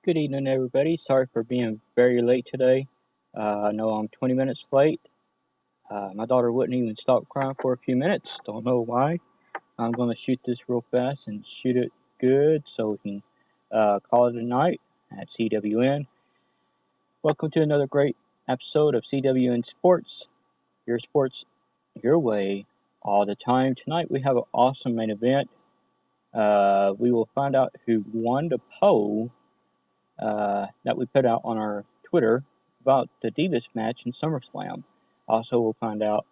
Good evening, everybody. Sorry for being very late today. I know I'm 20 minutes late. My daughter wouldn't even stop crying for a few minutes. Don't know why. I'm going to shoot this real fast and shoot it good so we can call it a night at CWN. Welcome to another great episode of CWN Sports. Your sports, your way, all the time. Tonight we have an awesome main event. We will find out who won the poll that we put out on our Twitter about the Divas match in SummerSlam. Also, we'll find out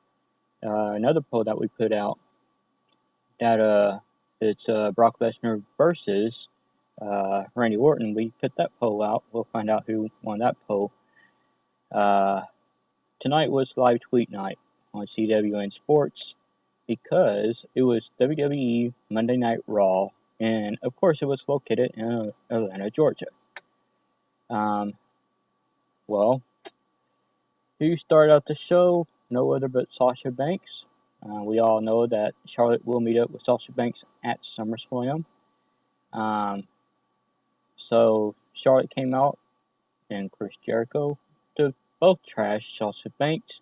another poll that we put out that it's Brock Lesnar versus Randy Orton. We put that poll out. We'll find out who won that poll. Uh, Tonight was live tweet night on CWN Sports because it was WWE Monday Night Raw, and of course, it was located in Atlanta, Georgia. Um, well, Who started out the show? No other but Sasha Banks. We all know that Charlotte will meet up with Sasha Banks at SummerSlam. Um, so Charlotte came out and Chris Jericho to both trash Sasha Banks.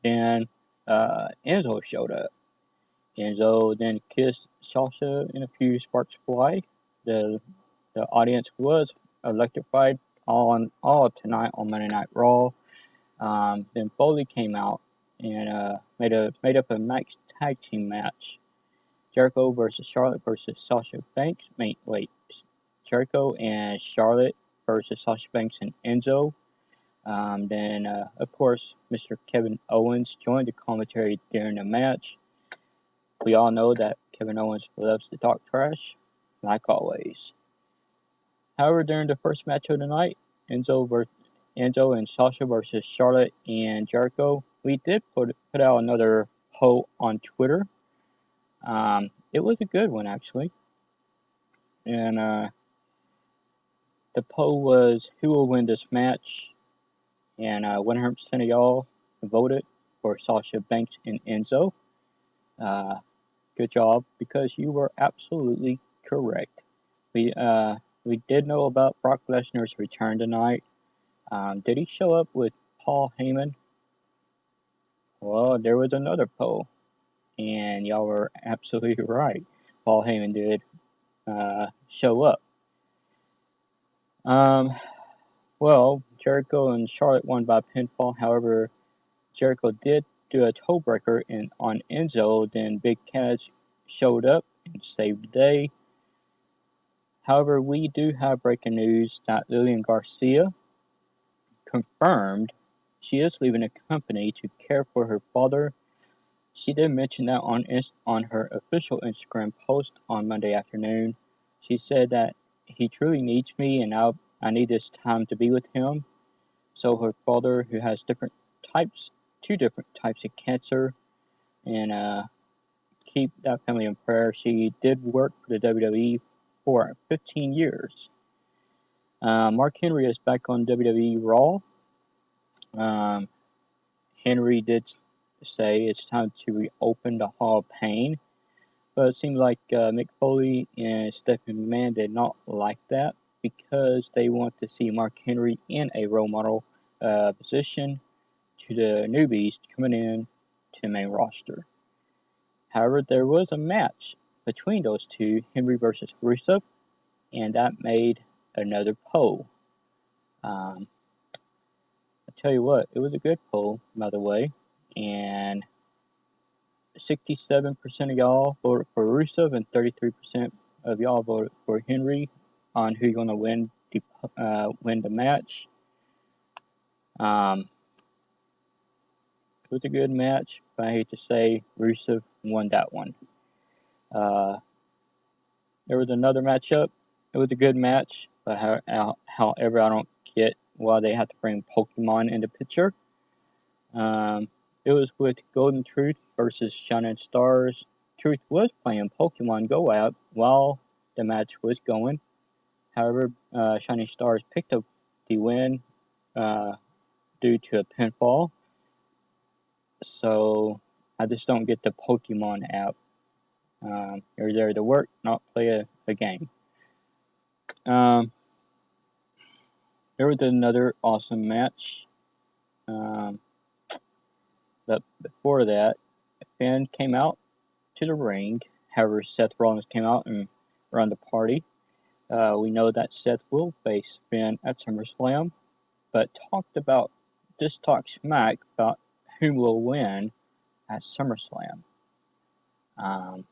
Then Enzo showed up. Enzo then kissed Sasha in a few sparks fly. The the audience was electrified all tonight on Monday Night Raw. Then Foley came out and made up a max tag team match. Jericho versus Charlotte versus Sasha Banks. Wait, Jericho and Charlotte versus Sasha Banks and Enzo. Then of course Mr. Kevin Owens joined the commentary during the match. We all know that Kevin Owens loves to talk trash, like always. However, during the first match of the night, Enzo and Sasha versus Charlotte and Jericho, we did put out another poll on Twitter. It was a good one actually, and the poll was who will win this match, and 100% of y'all voted for Sasha Banks and Enzo. Uh, Good job because you were absolutely correct. We uh, we did know about Brock Lesnar's return tonight. Did he show up with Paul Heyman? Well, there was another poll, and y'all were absolutely right. Paul Heyman did show up. Um, well, Jericho and Charlotte won by pinfall. However, Jericho did do a toe breaker on Enzo. Then Big Cass showed up and saved the day. However, we do have breaking news that Lillian Garcia confirmed she is leaving the company to care for her father. She did mention that on her official Instagram post on Monday afternoon. She said that he truly needs me and I need this time to be with him. So her father, who has two different types of cancer, and keep that family in prayer. She did work for the WWE for 15 years. Mark Henry is back on WWE Raw. Um, Henry did say it's time to reopen the Hall of Pain. But it seems like Mick Foley and Stephanie McMahon did not like that because they want to see Mark Henry in a role model position to the newbies coming in to the main roster. However, there was a match between those two, Henry versus Rusev, and that made another poll. I tell you what, it was a good poll, by the way, and 67% of y'all voted for Rusev and 33% of y'all voted for Henry on who's going to win the match. It was a good match, but I hate to say Rusev won that one. There was another matchup. It was a good match, but however, I don't get why they have to bring Pokemon into picture. It was with Golden Truth versus Shining Stars. Truth was playing Pokemon Go out while the match was going. However, Shining Stars picked up the win due to a pinfall. So I just don't get the Pokemon app. You're there to work, not play a game. Um, There was another awesome match. Um, but before that, Finn came out to the ring. However, Seth Rollins came out and ran the party. We know that Seth will face Finn at SummerSlam, but talk smack about who will win at SummerSlam. Um,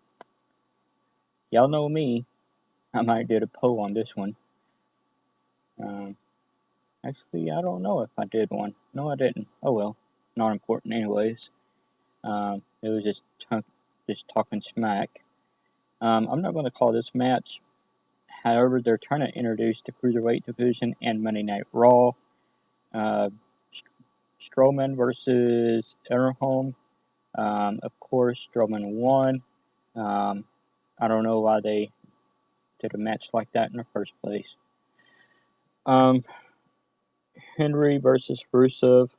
y'all know me. I might do a poll on this one. Um, Actually, I don't know if I did one. No, I didn't. Oh well, not important anyways. It was just talking smack. I'm not going to call this match. However, they're trying to introduce the cruiserweight division and Monday Night Raw. Uh, Strowman versus Erholm. Of course, Strowman won. Um, I don't know why they did a match like that in the first place. Um, Henry versus Rusev.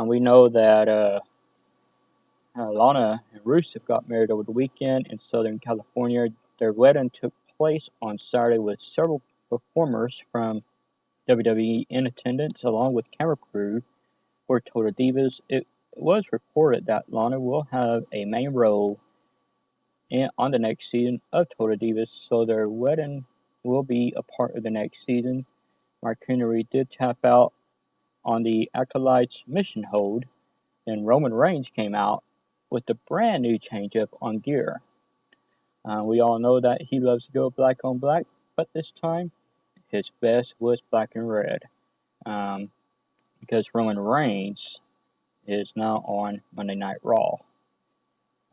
We know that Lana and Rusev got married over the weekend in Southern California. Their wedding took place on Saturday with several performers from WWE in attendance, along with camera crew for Total Divas. It was reported that Lana will have a main role on the next season of Total Divas, so their wedding will be a part of the next season. Mark Henry did tap out on the Acolytes mission hold, and Roman Reigns came out with a brand new changeup on gear. We all know that he loves to go black on black, but this time his best was black and red. Um, because Roman Reigns is now on Monday Night Raw.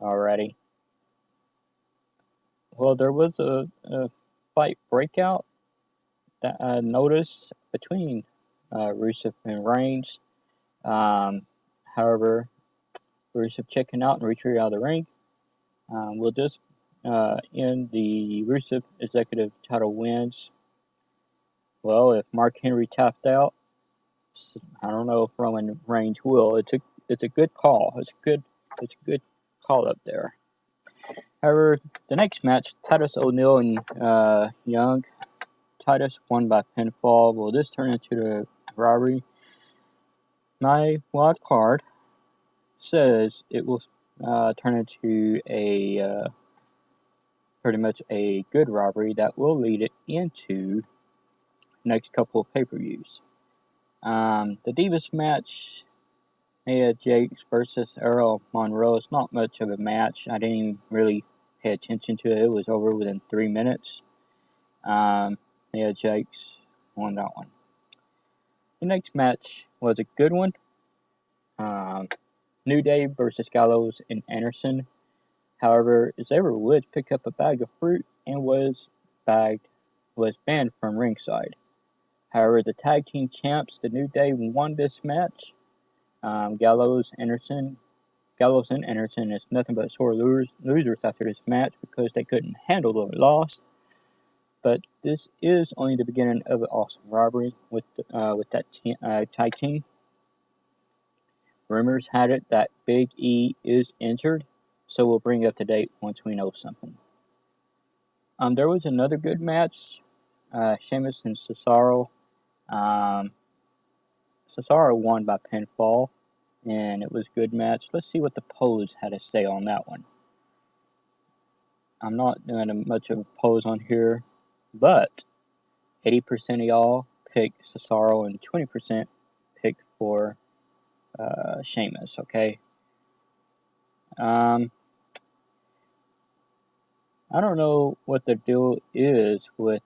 Alrighty. Well, there was a fight breakout that I noticed between Rusev and Reigns. Um, However, Rusev checking out and retreating out of the ring. Will this end the Rusev Executive title wins? Well, if Mark Henry tapped out, I don't know if Roman Reigns will. It's a good call. It's a good call up there. However, the next match, Titus O'Neil and Young. Titus won by pinfall. Will this turn into the robbery? My wild card says it will turn into a pretty much a good robbery that will lead it into next couple of pay-per-views. The Divas match, Nia Jax versus Errol Monroe. It's not much of a match. I didn't even really pay attention to it. It was over within 3 minutes. Nia Jax won that one. The next match was a good one. New Day versus Gallows and Anderson. However, Xavier Woods picked up a bag of fruit and was banned from ringside. However, the tag team champs, the New Day, won this match. Gallows and Anderson is nothing but sore losers after this match because they couldn't handle the loss. But this is only the beginning of an awesome robbery with that tag team. Rumors had it that Big E is injured, so we'll bring up to date once we know something. There was another good match, Sheamus and Cesaro. Cesaro won by pinfall, and it was a good match. Let's see what the polls had to say on that one. I'm not doing much of a polls on here, but 80% of y'all picked Cesaro and 20% picked for Sheamus, okay? I don't know what the deal is with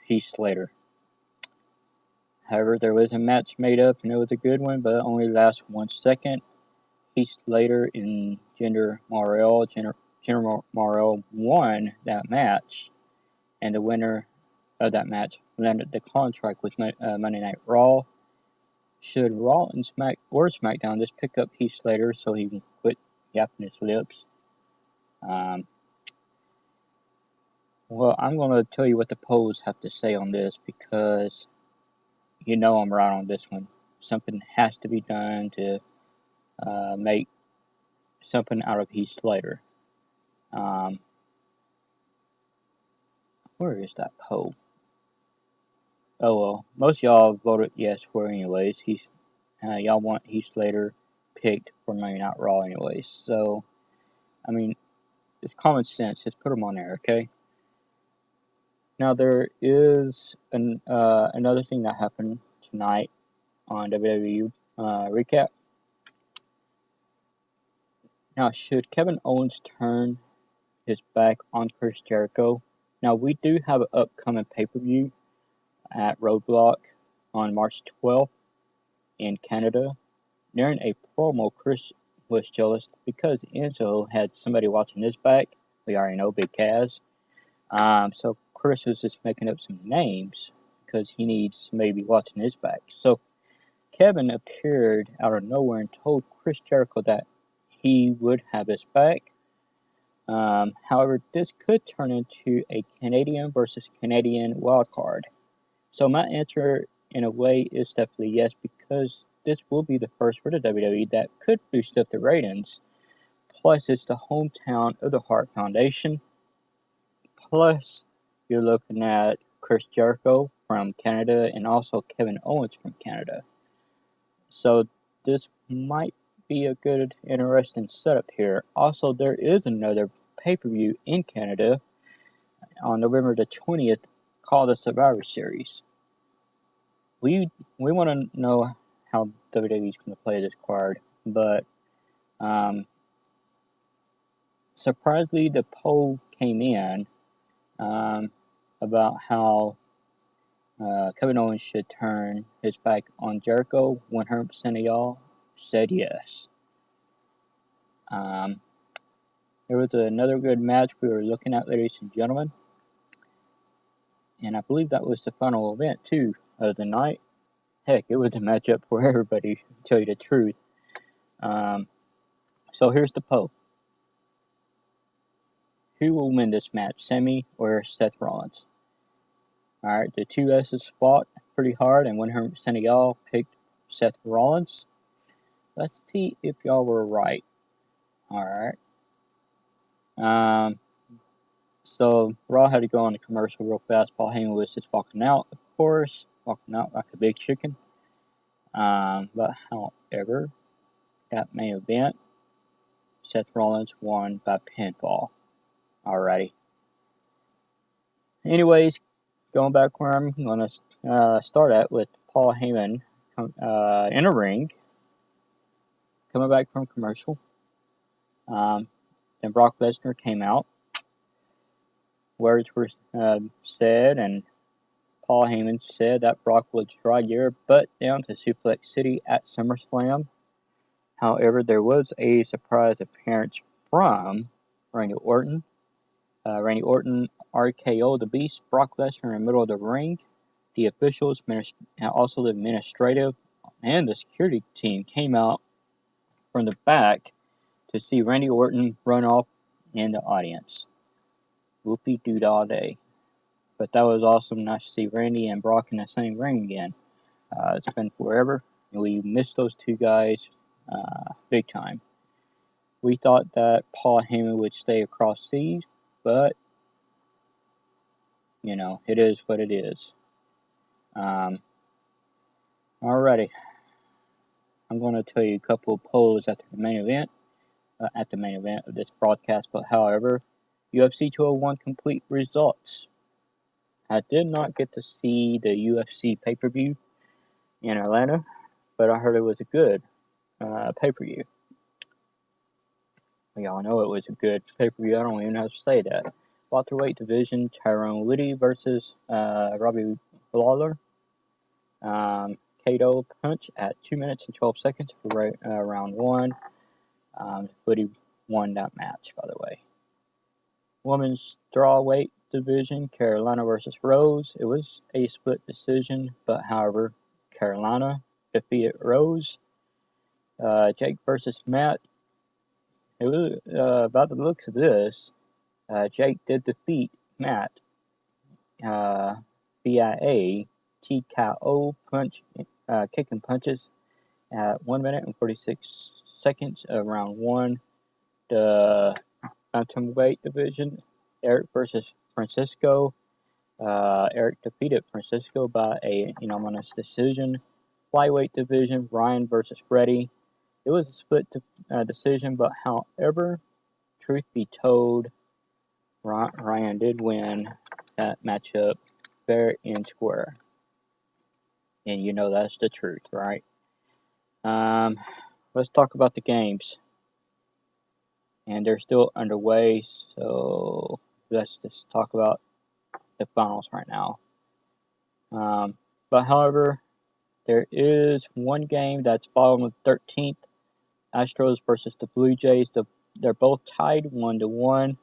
Heath Slater. However, there was a match made up and it was a good one, but it only lasted 1 second. Heath Slater and Jinder Mahal. Jinder Mahal won that match, and the winner of that match landed the contract with Monday Night Raw. Should Raw and SmackDown just pick up Heath Slater so he can quit yapping his lips? Well, I'm going to tell you what the polls have to say on this because you know I'm right on this one. Something has to be done to make something out of Heath Slater. Where is that poll? Oh well, most of y'all voted yes for it anyways. Y'all want Heath Slater picked for Monday Night Raw anyways. So, I mean, it's common sense. Just put him on there, okay? Now there is another thing that happened tonight on WWE Recap. Now, should Kevin Owens turn his back on Chris Jericho? Now, we do have an upcoming pay-per-view at Roadblock on March 12th in Canada. During a promo, Chris was jealous because Enzo had somebody watching his back. We already know Big Cass. So Chris was just making up some names because he needs somebody watching his back. So Kevin appeared out of nowhere and told Chris Jericho that he would have his back. However, this could turn into a Canadian versus Canadian wild card. So my answer, in a way, is definitely yes, because this will be the first for the WWE that could boost up the ratings. Plus, it's the hometown of the Hart Foundation. Plus, you're looking at Chris Jericho from Canada and also Kevin Owens from Canada. So this might be a good, interesting setup here. Also, there is another pay-per-view in Canada on November the 20th called the Survivor Series. We want to know how WWE is going to play this card, but surprisingly, the poll came in about how Kevin Owens should turn his back on Jericho. 100% of y'all said yes. There was another good match we were looking at, ladies and gentlemen. And I believe that was the final event, too, of the night. Heck, it was a matchup for everybody, to tell you the truth. So here's the poll. Who will win this match, Sami or Seth Rollins? Alright, the two S's fought pretty hard, and 100% of y'all picked Seth Rollins. Let's see if y'all were right. Alright. So Raw had to go on a commercial real fast. Paul Heyman was just walking out, of course, walking out like a big chicken. But however, that main event, Seth Rollins won by pinfall. Alrighty. Anyways, going back where I'm going to start at with Paul Heyman in a ring, coming back from commercial. Then Brock Lesnar came out. Words were said, and Paul Heyman said that Brock would drive your butt down to Suplex City at SummerSlam. However, there was a surprise appearance from Randy Orton. Randy Orton RKO'd the Beast, Brock Lesnar, in the middle of the ring. The officials, also the administrative, and the security team came out from the back to see Randy Orton run off in the audience. Whoopie-doo all day. But that was awesome. Nice to see Randy and Brock in the same ring again. It's been forever, and we missed those two guys big time. We thought that Paul Heyman would stay across seas, but you know, it is what it is. Alrighty, I'm going to tell you a couple of polls at the main event of this broadcast. But however, UFC 201 complete results. I did not get to see the UFC pay-per-view in Atlanta, but I heard it was a good pay-per-view. Y'all know it was a good pay-per-view. I don't even have to say that. Welterweight division, Tyrone Woodley versus Robbie Lawler. KO punch at 2 minutes and 12 seconds for round one. Woodley won that match, by the way. Women's strawweight division, Carolina versus Rose. It was a split decision, but however, Carolina defeated Rose. Jake versus Matt. It was about the looks of this. Jake did defeat Matt via TKO punch, kicking punches at 1 minute and 46 seconds of round one. The bantamweight division, Eric versus Francisco. Eric defeated Francisco by a unanimous decision. Flyweight division, Ryan versus Freddie. It was a split decision, but however, truth be told, Ryan did win that matchup fair and square. And you know that's the truth, right? Let's talk about the games. And they're still underway, so let's just talk about the finals right now. But however, there is one game that's bottom of 13th, Astros versus the Blue Jays. They're both tied 1-1,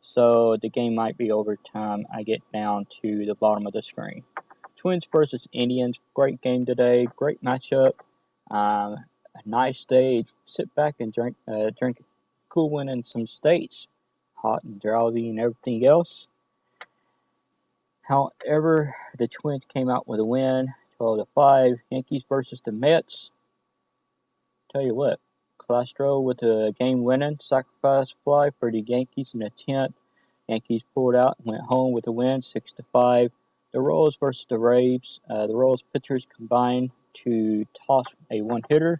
so the game might be overtime. I get down to the bottom of the screen. Twins versus Indians, great game today, great matchup. A nice day. Sit back and drink a cool one in some states, hot and drowsy and everything else. However, the Twins came out with a win, 12-5. Yankees versus the Mets. Tell you what, Castro with a game-winning sacrifice fly for the Yankees in the 10th. Yankees pulled out and went home with a win, 6-5. The Royals versus the Braves. The Royals pitchers combined to toss a one-hitter.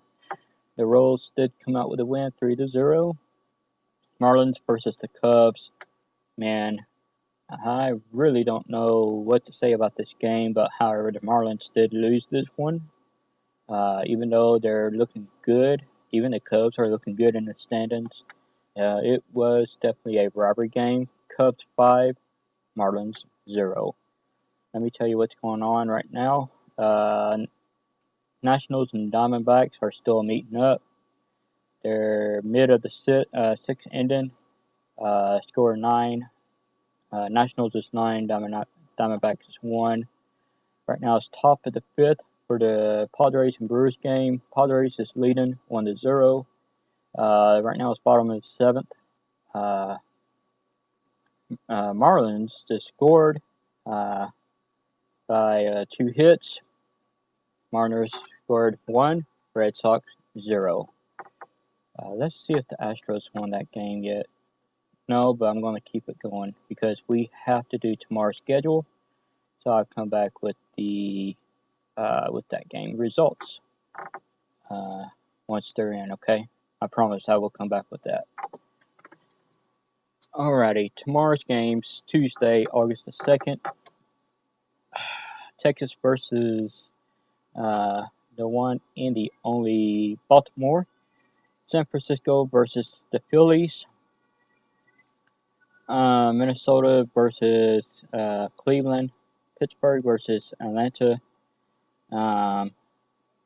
The Royals did come out with a win, 3-0. Marlins versus the Cubs. Man, I really don't know what to say about this game, but however, the Marlins did lose this one. Even though they're looking good, even the Cubs are looking good in the standings. It was definitely a robbery game. Cubs 5, Marlins 0. Let me tell you what's going on right now. Nationals and Diamondbacks are still meeting up. They're mid of the sixth inning. Score 9. Nationals is 9. Diamondbacks is 1. Right now it's top of the 5th for the Padres and Brewers game. Padres is leading 1-0. Right now it's bottom of the 7th. Marlins just scored by 2 hits. Mariners scored 1. Red Sox 0. Let's see if the Astros won that game yet. No, but I'm going to keep it going because we have to do tomorrow's schedule. So I'll come back with the with that game results once they're in. Okay, I promise I will come back with that. Alrighty, tomorrow's games: Tuesday, August the 2nd. Texas versus the one and the only Baltimore. San Francisco versus the Phillies. Minnesota versus Cleveland. Pittsburgh versus Atlanta. How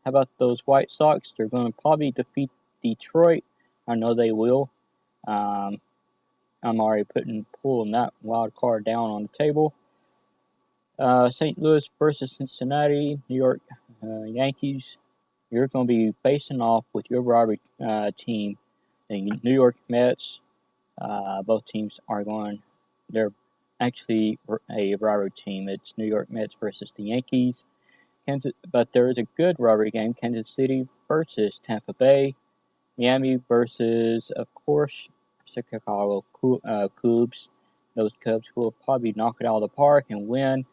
about those White Sox? They're going to probably defeat Detroit. I know they will. I'm already pulling that wild card down on the table. St. Louis versus Cincinnati. New York Yankees. You're going to be facing off with your rivalry team, the New York Mets. Both teams are going. They're actually a rivalry team. It's New York Mets versus the Yankees. But there is a good rivalry game: Kansas City versus Tampa Bay. Miami versus, of course, Chicago Cubs. Those Cubs will probably knock it out of the park and win.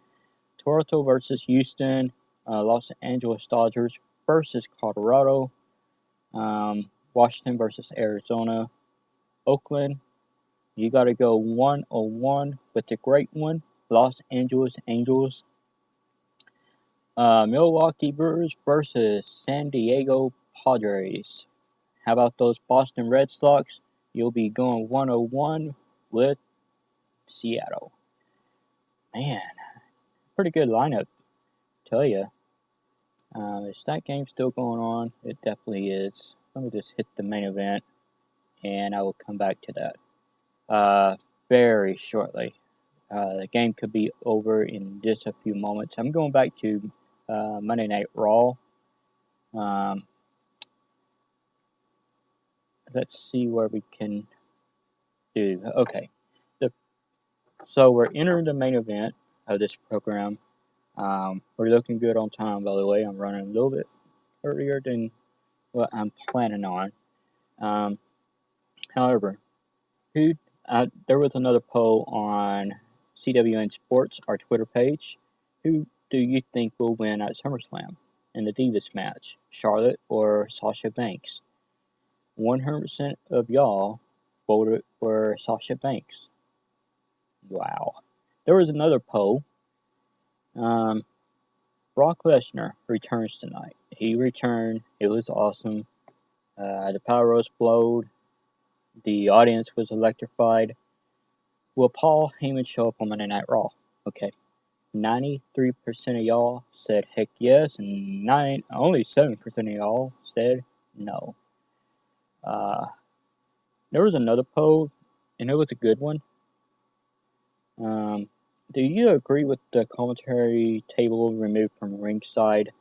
Toronto versus Houston. Los Angeles Dodgers versus Colorado. Washington versus Arizona. Oakland. You got to go 1-1 with the great one, Los Angeles Angels. Milwaukee Brewers versus San Diego Padres. How about those Boston Red Sox? You'll be going 1-1 with Seattle. Man, pretty good lineup, tell you. Is that game still going on? It definitely is. Let me just hit the main event, and I will come back to that very shortly. The game could be over in just a few moments. I'm going back to Monday Night Raw. Let's see where we can do. Okay. So we're entering the main event of this program. We're looking good on time, by the way. I'm running a little bit earlier than what I'm planning on. However, there was another poll on CWN Sports, our Twitter page. Who do you think will win at SummerSlam in the Divas match, Charlotte or Sasha Banks? 100% of y'all voted for Sasha Banks. Wow. There was another poll. Brock Lesnar returns tonight. He returned. It was awesome. The Power Rose flowed. The audience was electrified. Will Paul Heyman show up on Monday Night Raw? Okay. 93% of y'all said heck yes, and only 7% of y'all said no. There was another poll, and it was a good one. Do you agree with the commentary table removed from ringside?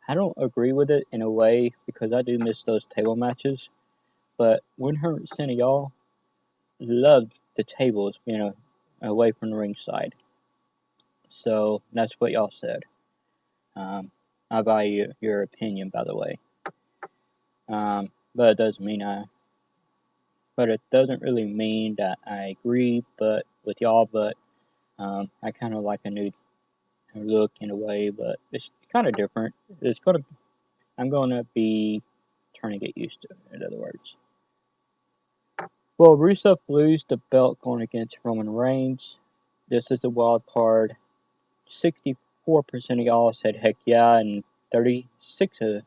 I don't agree with it in a way because I do miss those table matches, but 100% of y'all loved the tables being away from the ringside. So that's what y'all said. I value your opinion, by the way. But it doesn't mean but it doesn't really mean that I agree, but with y'all. But I kind of like a new look in a way, but it's kind of different. I'm gonna be trying to get used to it. In other words. Well, Rusev lose the belt going against Roman Reigns. This is a wild card. 64% of y'all said heck yeah, and 36%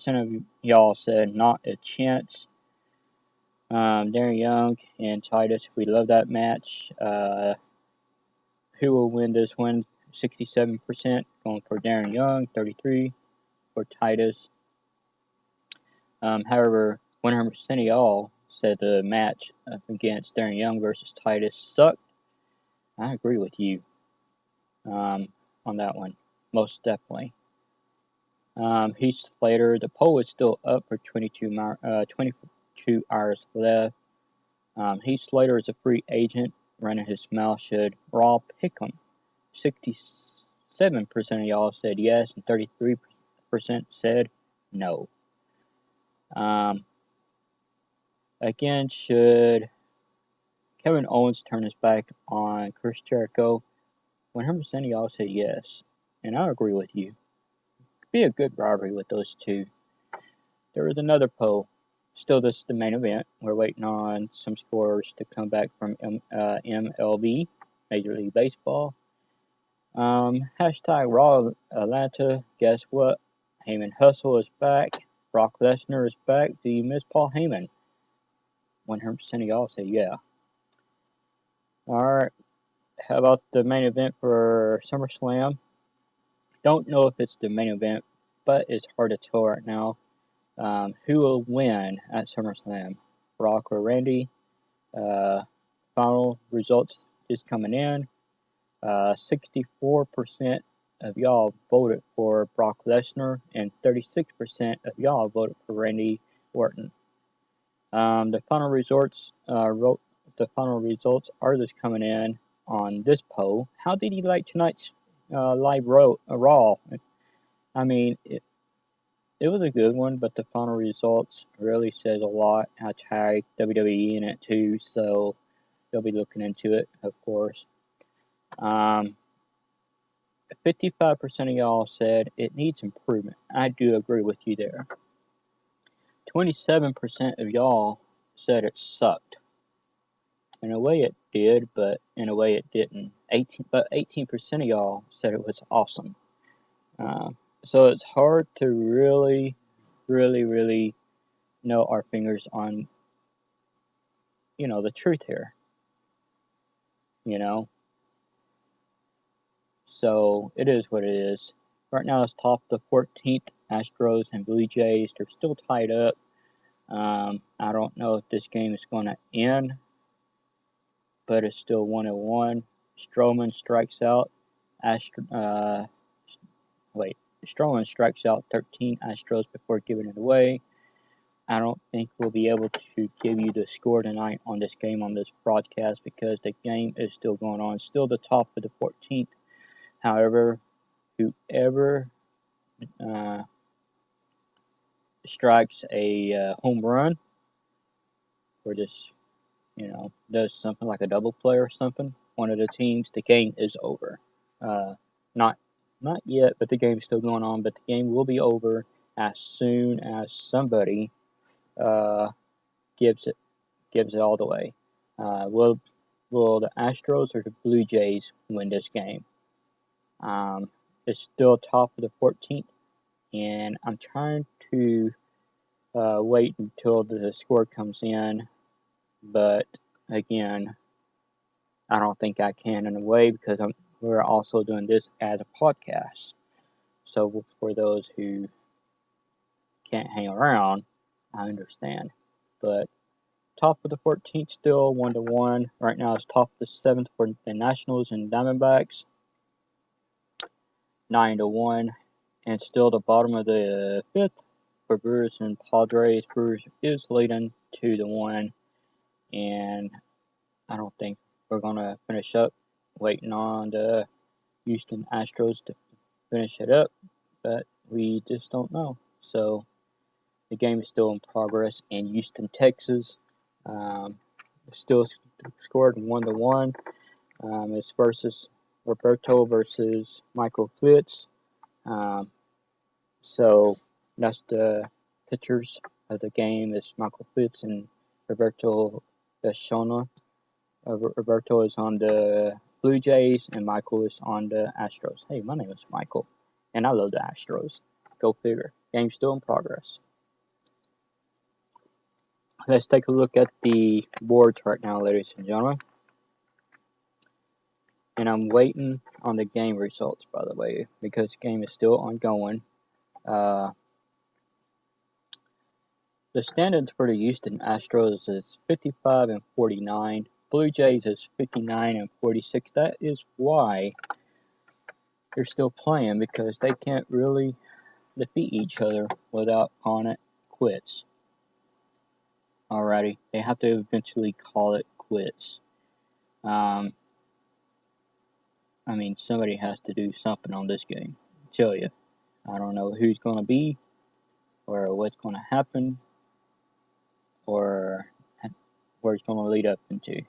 of y'all said not a chance. Darren Young and Titus, we love that match. Who will win this one? 67% going for Darren Young, 33% for Titus. However, 100% of y'all said the match against Darren Young versus Titus sucked. I agree with you on that one, most definitely. Heath Slater, the poll is still up for 22 hours left. Heath Slater is a free agent. Running his mouth should Raw pick him. 67% of y'all said yes, and 33% said no. Again, should Kevin Owens turn his back on Chris Jericho? 100% of y'all said yes, and I agree with you. Could be a good rivalry with those two. There was another poll. Still, this is the main event. We're waiting on some scores to come back from MLB, Major League Baseball. Hashtag Raw Atlanta. Guess what? Heyman Hustle is back. Brock Lesnar is back. Do you miss Paul Heyman? 100% of y'all say yeah. Alright. How about the main event for SummerSlam? Don't know if it's the main event, but it's hard to tell right now. Who will win at SummerSlam? Brock or Randy? Final results is coming in. 64% of y'all voted for Brock Lesnar, and 36% of y'all voted for Randy Orton. The final results are just coming in on this poll. How did you like tonight's live Raw? I mean, it was a good one, but the final results really says a lot. I tagged WWE in it too, so they'll be looking into it, of course. 55% of y'all said it needs improvement. I do agree with you there. 27% of y'all said it sucked. In a way it did, but in a way it didn't. 18% of y'all said it was awesome. So it's hard to really know our fingers on, the truth here. So it is what it is. Right now it's top the 14th. Astros and Blue Jays, they're still tied up. I don't know if this game is going to end, but it's still 1-1. Stroman strikes out. Stroman strikes out 13 Astros before giving it away. I don't think we'll be able to give you the score tonight on this game on this broadcast because the game is still going on. Still the top of the 14th. However, whoever strikes a home run or just, does something like a double play or something, one of the teams, the game is over. Not yet, but the game's still going on. But the game will be over as soon as somebody uh, gives it all the way. Will the Astros or the Blue Jays win this game? It's still top of the 14th, and I'm trying to wait until the score comes in, but again, I don't think I can in a way because we're also doing this as a podcast. So for those who can't hang around, I understand. But top of the 14th still 1-1. Right now it's top of the 7th for the Nationals and Diamondbacks, 9-1, and still the bottom of the 5th for Brewers and Padres. Brewers is leading 2-1, and I don't think we're gonna finish up. Waiting on the Houston Astros to finish it up, but we just don't know. So the game is still in progress in Houston, Texas. Still scored 1-1. It's versus Roberto versus Michael Flitz. So that's the pitchers of the game is Michael Flitz and Roberto Bechona. Roberto is on the Blue Jays and Michael is on the Astros. Hey, my name is Michael, and I love the Astros. Go figure. Game's still in progress. Let's take a look at the boards right now, ladies and gentlemen. And I'm waiting on the game results, by the way, because the game is still ongoing. The standings for the Houston Astros is 55-49. Blue Jays is 59-46. That is why they're still playing, because they can't really defeat each other without calling it quits. Alrighty, they have to eventually call it quits. I mean, somebody has to do something on this game. I tell you, I don't know who's going to be, or what's going to happen, or where it's going to lead up into.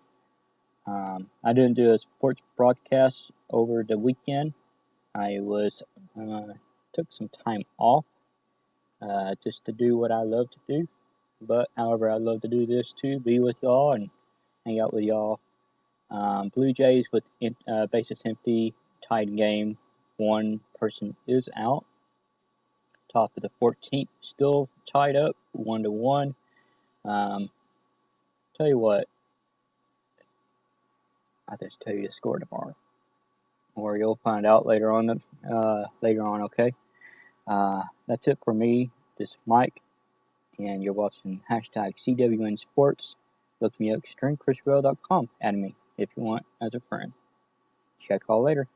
I didn't do a sports broadcast over the weekend. I took some time off just to do what I love to do. But however, I love to do this too, be with y'all and hang out with y'all. Blue Jays with bases empty, tied game. One person is out. Top of the 14th, still tied up, 1-1. Tell you what, I'll just tell you the score tomorrow, or you'll find out later on. Okay. That's it for me. This is Mike, and you're watching #CWN Sports. Look me up, extremechriswell.com. Add me if you want as a friend. Check all later.